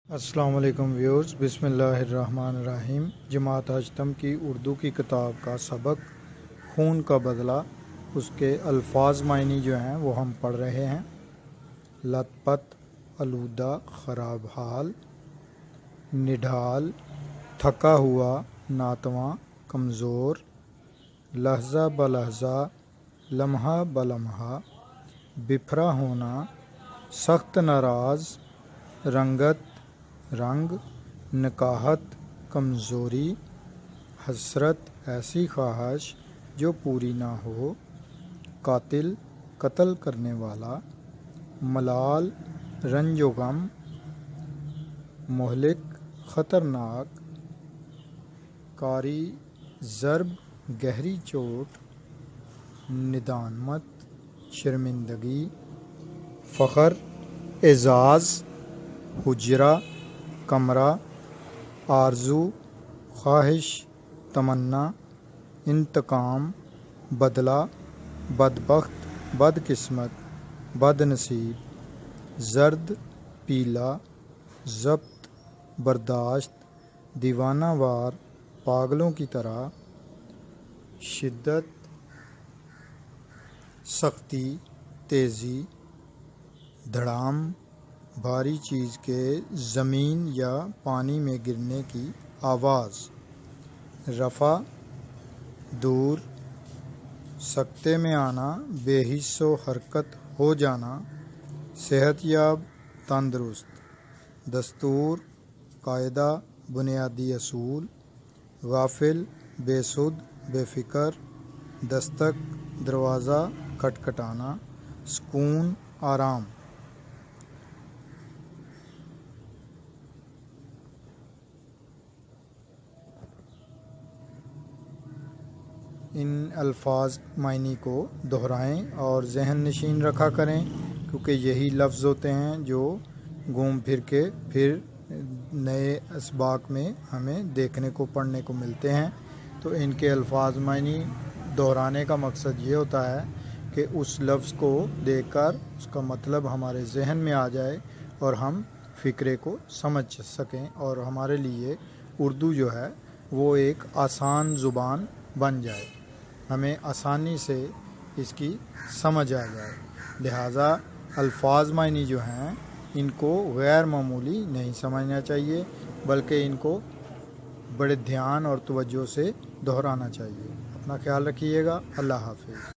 السلام علیکم ویورز، بسم اللہ الرحمن الرحیم۔ جماعت حجتم کی اردو کی کتاب کا سبق خون کا بدلہ، اس کے الفاظ معنی جو ہیں وہ ہم پڑھ رہے ہیں۔ لت پت، آلودہ، خراب حال، نڈھال، تھکا ہوا، ناتواں، کمزور، لحظہ بلحظہ، لمحہ بلمحہ، بفرا ہونا، سخت ناراض، رنگت، رنگ، نکاہت، کمزوری، حسرت، ایسی خواہش جو پوری نہ ہو، قاتل، قتل کرنے والا، ملال، رنج و غم، مہلک، خطرناک، کاری، ضرب، گہری چوٹ، ندامت، شرمندگی، فخر، اعزاز، حجرہ، کمرہ، آرزو، خواہش، تمنا، انتقام، بدلہ، بدبخت، بدقسمت، بد نصیب، زرد، پیلا، ضبط، برداشت، دیوانہ وار، پاگلوں کی طرح، شدت، سختی، تیزی، دھڑام، بھاری چیز کے زمین یا پانی میں گرنے کی آواز، رفع، دور، سکتے میں آنا، بے حس و حرکت ہو جانا، صحت یاب، تندرست، دستور، قاعدہ، بنیادی اصول، غافل، بے سود، بے فکر، دستک، دروازہ کھٹکھٹانا، سکون، آرام۔ ان الفاظ معنی کو دہرائیں اور ذہن نشین رکھا کریں، کیونکہ یہی لفظ ہوتے ہیں جو گھوم پھر کے پھر نئے اسباق میں ہمیں دیکھنے کو پڑھنے کو ملتے ہیں۔ تو ان کے الفاظ معنی دہرانے کا مقصد یہ ہوتا ہے کہ اس لفظ کو دیکھ کر اس کا مطلب ہمارے ذہن میں آ جائے اور ہم فکرے کو سمجھ سکیں، اور ہمارے لیے اردو جو ہے وہ ایک آسان زبان بن جائے، ہمیں آسانی سے اس کی سمجھ آ جائے۔ لہٰذا الفاظ معنی جو ہیں ان کو غیر معمولی نہیں سمجھنا چاہیے، بلکہ ان کو بڑے دھیان اور توجہ سے دہرانا چاہیے۔ اپنا خیال رکھیے گا۔ اللہ حافظ۔